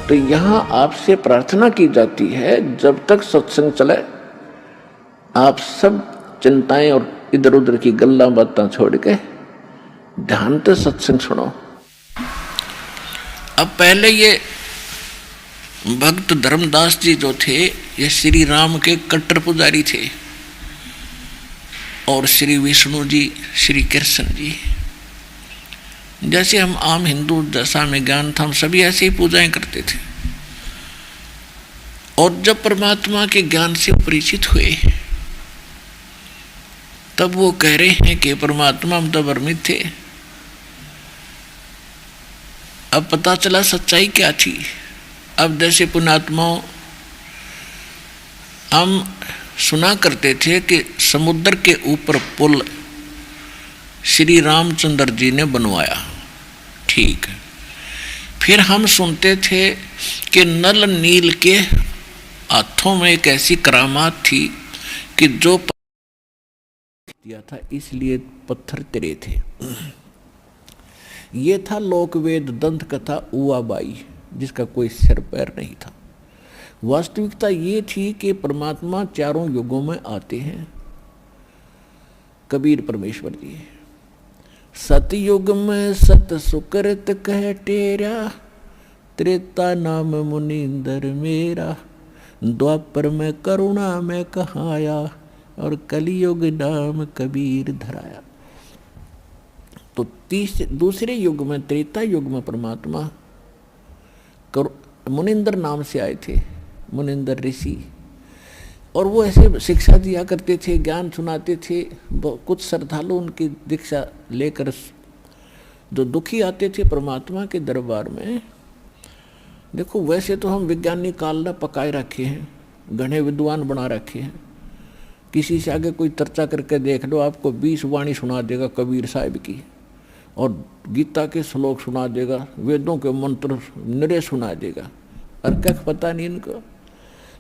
तो यहाँ आपसे प्रार्थना की जाती है, जब तक सत्संग चले आप सब चिंताएं और इधर उधर की गल्ला बातें छोड़ के ध्यान से सत्संग सुनो। अब पहले ये भक्त धर्मदास जी जो थे, ये श्री राम के कट्टर पुजारी थे, और श्री विष्णु जी, श्री कृष्ण जी। जैसे हम आम हिंदू दशा में ज्ञान था, हम सभी ऐसे ही पूजाएं करते थे। और जब परमात्मा के ज्ञान से परिचित हुए, तब वो कह रहे हैं कि परमात्मा हम तो भ्रमित थे, अब पता चला सच्चाई क्या थी। अब जैसे पुण्यात्माओं हम सुना करते थे कि समुद्र के ऊपर पुल श्री रामचंद्र जी ने बनवाया, ठीक है। फिर हम सुनते थे कि नल नील के हाथों में एक ऐसी करामात थी कि जो दिया था, इसलिए पत्थर तेरे थे। ये था लोकवेद दंत कथा उवाबाई, जिसका कोई सिर पैर नहीं था। वास्तविकता ये थी कि परमात्मा चारों युगों में आते हैं। कबीर परमेश्वर जी, सतयुग में सत सुकृत कह टेरा, त्रेता नाम मुनींदर मेरा, द्वापर में करुणा में कहाया, और कलियुग नाम कबीर धराया। तो दूसरे युग में, त्रेता युग में परमात्मा मुनिंदर नाम से आए थे, मुनिंदर ऋषि। और वो ऐसे शिक्षा दिया करते थे, ज्ञान सुनाते थे। कुछ श्रद्धालु उनकी दीक्षा लेकर जो दुखी आते थे परमात्मा के दरबार में। देखो, वैसे तो हम विज्ञानिक काल पकाए रखे हैं, घने विद्वान बना रखे हैं। किसी से आगे कोई चर्चा करके देख लो, आपको 20 वाणी सुना देगा कबीर साहिब की, और गीता के श्लोक सुना देगा, वेदों के मंत्र निरे सुना देगा, और क्या पता नहीं इनको।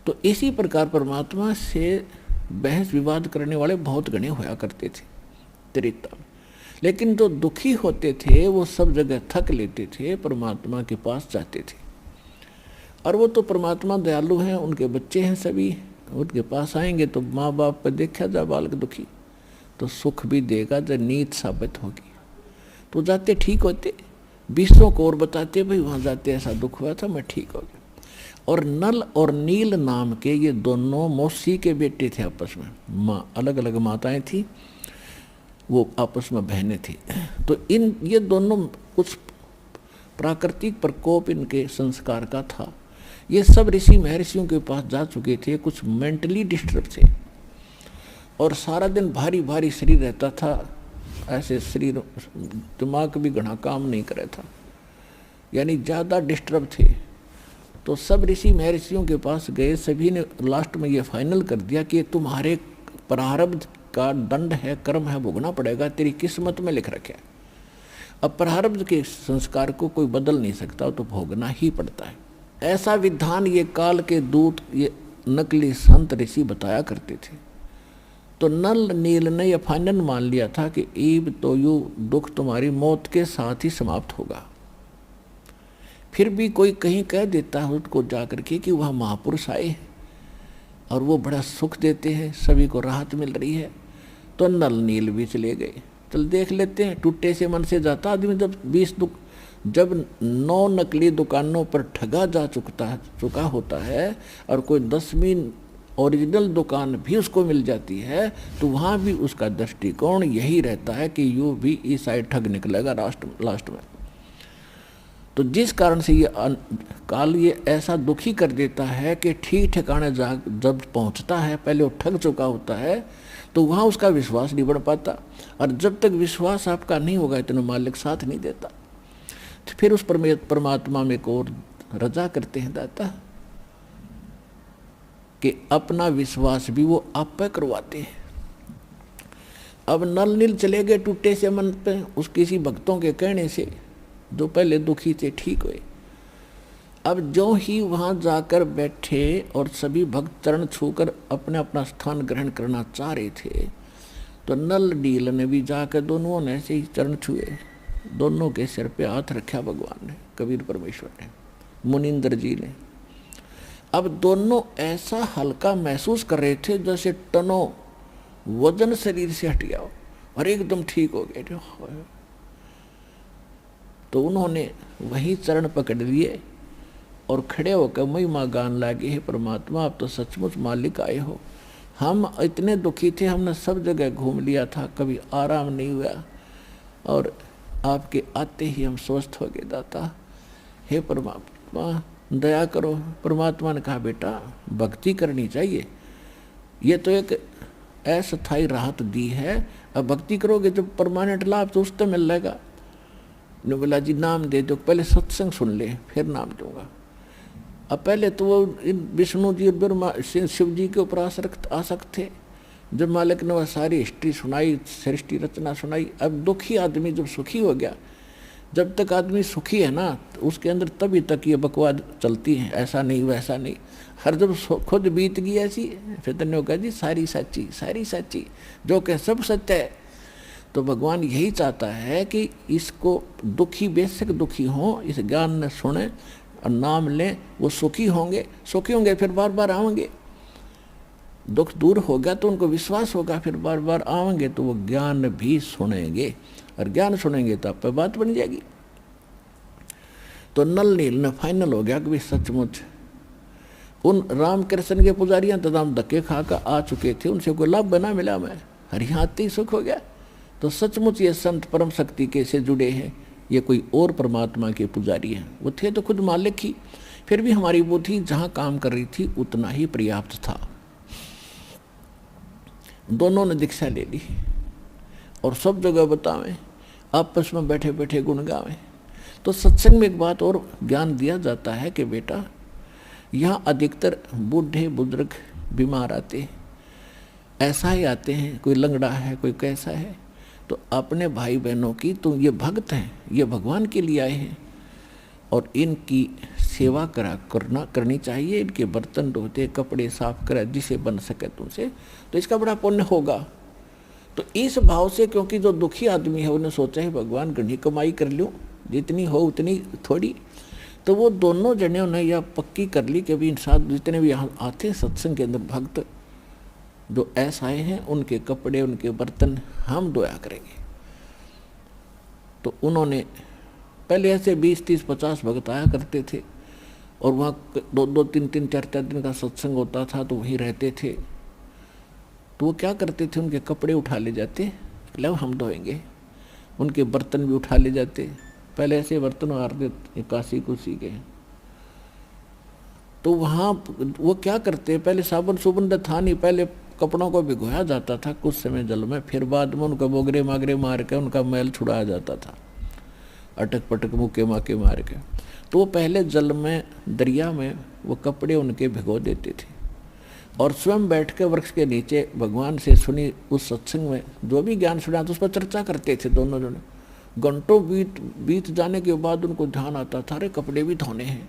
तो इसी प्रकार परमात्मा से बहस विवाद करने वाले बहुत गणे होया करते थे त्रेता में। लेकिन जो दुखी होते थे वो सब जगह थक लेते थे, परमात्मा के पास जाते थे। और वो तो परमात्मा दयालु हैं, उनके बच्चे हैं सभी, उनके पास आएंगे तो माँ बाप पर देखा जा बालक दुखी तो सुख भी देगा, जब नीत साबित होगी तो जाते ठीक होते। 20 को और बताते, भाई वहाँ जाते ऐसा दुख हुआ था, मैं ठीक हो गया। और नल और नील नाम के ये दोनों मौसी के बेटे थे आपस में, माँ अलग अलग माताएं थी, वो आपस में बहनें थी। तो ये दोनों कुछ प्राकृतिक प्रकोप इनके संस्कार का था। ये सब ऋषि महर्षियों के पास जा चुके थे, कुछ मेंटली डिस्टर्ब थे, और सारा दिन भारी भारी शरीर रहता था, ऐसे शरीर, दिमाग भी घना काम नहीं कर रहा था, यानी ज़्यादा डिस्टर्ब थे। तो सब ऋषि महर्षियों के पास गए, सभी ने लास्ट में ये फाइनल कर दिया कि तुम्हारे प्रारब्ध का दंड है, कर्म है, भोगना पड़ेगा, तेरी किस्मत में लिख रखा है। अब प्रारब्ध के संस्कार को कोई बदल नहीं सकता, तो भोगना ही पड़ता है। ऐसा विधान ये काल के दूत, ये नकली संत ऋषि बताया करते थे। तो नल नील ने यह फाइनल मान लिया था कि ईब तो यू दुख तुम्हारी मौत के साथ ही समाप्त होगा। फिर भी कोई कहीं कह देता है उसको जाकर के कि वह महापुरुष आए और वो बड़ा सुख देते हैं, सभी को राहत मिल रही है, तो नल नील भी चले गए। चल देख लेते हैं, टूटे से मन से जाता आदमी। जब 9 नकली दुकानों पर ठगा जा चुका होता है, और कोई 10वीं ओरिजिनल दुकान भी उसको मिल जाती है, तो वहाँ भी उसका दृष्टिकोण यही रहता है कि यू भी इस साइड ठग निकलेगा लास्ट में। तो जिस कारण से ये काल ये ऐसा दुखी कर देता है कि ठीक ठिकाने जब पहुंचता है, पहले वो ठग चुका होता है, तो वहाँ उसका विश्वास नहीं बढ़ पाता। और जब तक विश्वास आपका नहीं होगा, इतना मालिक साथ नहीं देता, तो फिर उस परमात्मा में एक और रजा करते हैं दाता कि अपना विश्वास भी वो आप पे करवाते हैं। अब नल नील चले गए टूटे से मन पे, उस किसी भक्तों के कहने से, जो पहले दुखी थे ठीक हुए। अब जो ही वहाँ जाकर बैठे और सभी भक्त चरण छूकर अपने अपना स्थान ग्रहण करना चाह रहे थे, तो नल नील ने भी जाकर दोनों ने ऐसे ही चरण छुए, दोनों के सिर पे हाथ रखा भगवान ने, कबीर परमेश्वर ने। मुनिंदर जी ने। अब दोनों ऐसा हल्का महसूस कर रहे थे जैसे टनों वजन शरीर से हट गया हो और एकदम ठीक हो गए। तो उन्होंने वही चरण पकड़ लिए और खड़े होकर महिमा गान लागे, हे परमात्मा आप तो सचमुच मालिक आए हो। हम इतने दुखी थे, हमने सब जगह घूम लिया था, कभी आराम नहीं हुआ, और आपके आते ही हम स्वस्थ हो गए दाता। हे परमात्मा दया करो। परमात्मा ने कहा बेटा भक्ति करनी चाहिए, ये तो एक अस्थायी राहत दी है, अब भक्ति करोगे तो परमानेंट लाभ तो उससे मिल जाएगा। ने बोला जी नाम दे दो, पहले सत्संग सुन ले फिर नाम दूंगा। अब पहले तो वो विष्णु जी ब्रह्मा शिव जी के ऊपर आसक्त थे। जब मालिक ने वह सारी हिस्ट्री सुनाई, सृष्टि रचना सुनाई, अब दुखी आदमी जब सुखी हो गया, जब तक आदमी सुखी है ना तो उसके अंदर तभी तक ये बकवाद चलती है, ऐसा नहीं वैसा नहीं। हर जब खुद बीत गई ऐसी, फिर तन्ने कहा जी सारी सच्ची जो कह सब सत्य है। तो भगवान यही चाहता है कि इसको दुखी बेशक दुखी हो, इस ज्ञान ने सुने और नाम लें, वो सुखी होंगे फिर बार बार आएंगे। दुख दूर होगा तो उनको विश्वास होगा, फिर बार बार आएंगे तो वो ज्ञान भी सुनेंगे, और ज्ञान सुनेंगे तो आप पे बात बन जाएगी। तो नल नील ने फाइनल हो गया कि भी सचमुच उन रामकृष्ण के पुजारियां तमाम धक्के खाकर आ चुके थे, उनसे कोई लाभ बना मिला, मैं हरियाते ही सुख हो गया। तो सचमुच ये संत परम शक्ति के से जुड़े हैं, ये कोई और परमात्मा के पुजारी हैं। वो थे तो खुद मालिक ही, फिर भी हमारी बुद्धि जहाँ काम कर रही थी उतना ही पर्याप्त था। दोनों ने दीक्षा ले ली और सब जगह बतावें, आपस में बैठे बैठे गुण गावें। तो सत्संग में एक बात और ज्ञान दिया जाता है कि बेटा यहाँ अधिकतर बूढ़े बुजुर्ग बीमार आते हैं, ऐसा ही आते हैं, कोई लंगड़ा है कोई कैसा है। तो अपने भाई बहनों की तो ये भक्त हैं, ये भगवान के लिए आए हैं और इनकी सेवा करनी चाहिए, इनके बर्तन धोते कपड़े साफ करा जिसे बन सके तुमसे, तो इसका बड़ा पुण्य होगा। तो इस भाव से, क्योंकि जो दुखी आदमी है उन्हें सोचा है भगवान घनी कमाई कर लूँ, जितनी हो उतनी थोड़ी, तो वो दोनों जने ने यह पक्की कर ली कि अभी इंसान जितने भी यहाँ आते हैं सत्संग के अंदर भक्त जो ऐसा आए हैं, उनके कपड़े उनके बर्तन हम धोया करेंगे। तो उन्होंने पहले ऐसे 20, 30, 50 भक्त आया करते थे और वहाँ 2, 3, 4 दिन का सत्संग होता था तो वहीं रहते थे। तो वो क्या करते थे, उनके कपड़े उठा ले जाते, लो हम धोएंगे, उनके बर्तन भी उठा ले जाते। पहले ऐसे बर्तन मारते काशी कुशी के। तो वहाँ वो क्या करते, पहले साबुन सुबुन था नहीं, पहले कपड़ों को भिगोया जाता था कुछ समय जल में, फिर बाद में उनका बोगरे मागरे मार के उनका मैल छुड़ाया जाता था, अटक पटक मुक्के माके मार के। तो वो पहले जल में दरिया में वो कपड़े उनके भिगो देते थे और स्वयं बैठ के वृक्ष के नीचे भगवान से सुनी उस सत्संग में जो भी ज्ञान सुना तो उस पर चर्चा करते थे दोनों जने। घंटों बीत जाने के बाद उनको ध्यान आता था अरे कपड़े भी धोने हैं,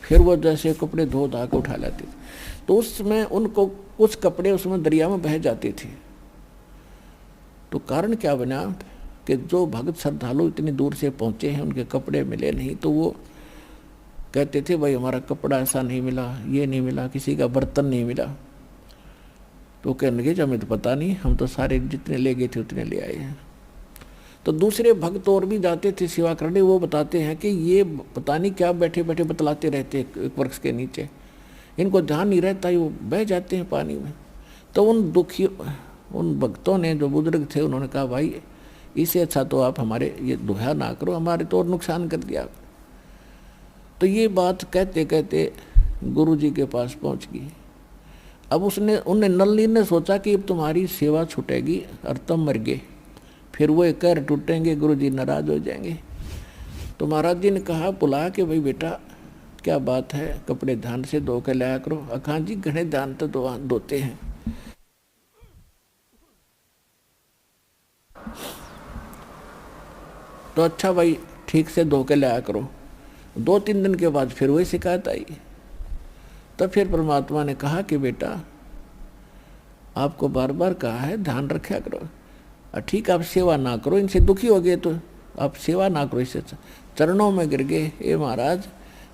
फिर वो जैसे कपड़े धो धा के उठा लाते थे। तो उसमें उनको कुछ कपड़े उसमें दरिया में बह जाते थे। तो कारण क्या बना कि जो भक्त श्रद्धालु इतनी दूर से पहुँचे हैं उनके कपड़े मिले नहीं, तो वो कहते थे भाई हमारा कपड़ा ऐसा नहीं मिला, ये नहीं मिला, किसी का बर्तन नहीं मिला। तो कहने लगे हमें तो पता नहीं, हम तो सारे जितने ले गए थे उतने ले आए हैं। तो दूसरे भक्त और भी जाते थे सेवा करने, वो बताते हैं कि ये पता नहीं क्या बैठे बैठे बतलाते रहते एक वृक्ष के नीचे, इनको ध्यान नहीं रहता, वो बह जाते हैं पानी में। तो उन भक्तों ने जो बुजुर्ग थे उन्होंने कहा भाई इससे अच्छा तो आप हमारे ये दोहा ना करो, हमारे तो और नुकसान कर दिया। तो ये बात कहते कहते गुरु जी के पास पहुंच गई। अब उन्हें नलिनी ने सोचा कि अब तुम्हारी सेवा छूटेगी और तुम मर गए, फिर वो एक कर टूटेंगे, गुरु जी नाराज हो जाएंगे। तो महाराज जी ने कहा बुला के भाई बेटा क्या बात है, कपड़े ध्यान से धो के लाया करो। अखान जी घने ध्यान तो धोते हैं। तो अच्छा भाई ठीक से धो के लाया करो। 2-3 दिन के बाद फिर वही शिकायत आई। तब फिर परमात्मा ने कहा कि बेटा आपको बार बार कहा है ध्यान रखा करो। ठीक आप सेवा ना करो, इनसे दुखी हो गए तो आप सेवा ना करो, इससे चरणों में गिर गए। ए महाराज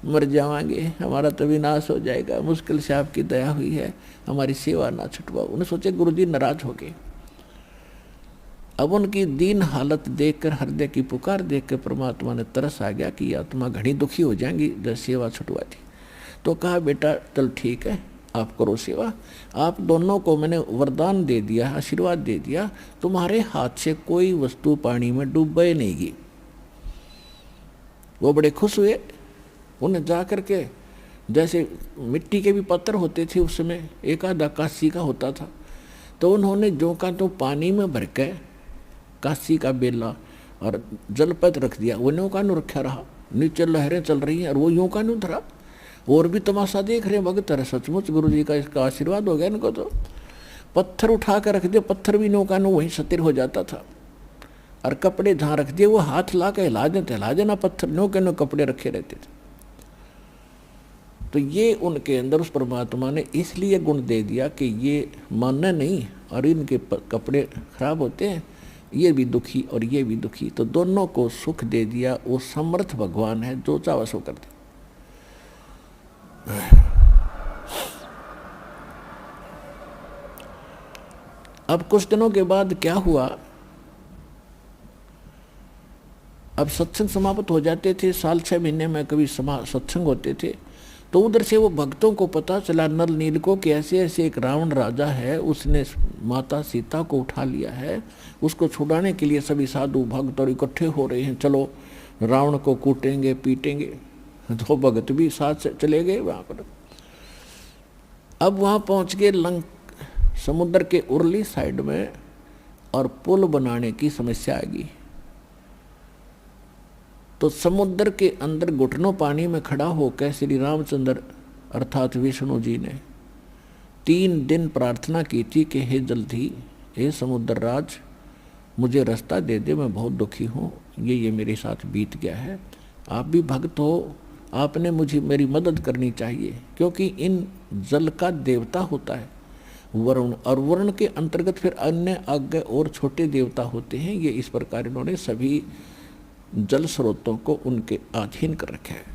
मर जावांगे, हमारा तो विनाश हो जाएगा, मुश्किल से आपकी दया हुई है, हमारी सेवा ना छुटवाओ। उन्हें सोचे गुरुजी नाराज हो गए। अब उनकी दीन हालत देखकर, हृदय की पुकार देखकर परमात्मा ने तरस आ गया कि आत्मा घनी दुखी हो जाएंगी जब सेवा छुटवा दी। तो कहा बेटा चल ठीक है, आप करो सेवा, आप दोनों को मैंने वरदान दे दिया, आशीर्वाद दे दिया, तुम्हारे हाथ से कोई वस्तु पानी में डूबे नहीं गी। वो बड़े खुश हुए। उन्हें जा करके, जैसे मिट्टी के भी पत्थर होते थे उस समय, एक आधा काशी का होता था, तो उन्होंने जो का तो पानी में भर के काशी का बेला और जलपत रख दिया। वो यूं का यूं रखा रहा, नीचे लहरें चल रही हैं और वो यूं का यूं धरा। और भी तमाशा देख रहे हैं भगत, सचमुच गुरु जी का इसका आशीर्वाद हो गया इनको। तो पत्थर उठा कर रख दिया, पत्थर भी यूं का यूं वहीं स्थिर हो जाता था। और कपड़े जहाँ रख दिए वो हाथ ला के हिला देना, पत्थर यूं के यूं कपड़े रखे रहते थे। तो ये उनके अंदर उस परमात्मा ने इसलिए गुण दे दिया कि ये मानना नहीं और इनके कपड़े खराब होते हैं, ये भी दुखी और ये भी दुखी, तो दोनों को सुख दे दिया। वो समर्थ भगवान है, जो चाहे सो कर दे। अब कुछ दिनों के बाद क्या हुआ, अब सत्संग समाप्त हो जाते थे, साल 6 महीने में कभी सत्संग होते थे। तो उधर से वो भक्तों को पता चला नल नील को कि ऐसे ऐसे एक रावण राजा है, उसने माता सीता को उठा लिया है, उसको छुड़ाने के लिए सभी साधु भक्त और इकट्ठे हो रहे हैं, चलो रावण को कूटेंगे पीटेंगे। तो भगत भी साथ चले गए वहाँ पर। अब वहाँ पहुँच गए समुद्र के उरली साइड में, और पुल बनाने की समस्या आ गई। तो समुद्र के अंदर घुटनों पानी में खड़ा होकर श्री रामचंद्र अर्थात विष्णु जी ने 3 दिन प्रार्थना की थी कि हे जल्दी, हे समुद्र राज, मुझे रास्ता दे दे, मैं बहुत दुखी हूँ, ये मेरे साथ बीत गया है, आप भी भक्त हो, आपने मुझे मेरी मदद करनी चाहिए। क्योंकि इन जल का देवता होता है वरुण, और वरुण के अंतर्गत फिर अन्य आगे और छोटे देवता होते हैं। ये इस प्रकार इन्होंने सभी जल स्रोतों को उनके अधीन कर रखा है।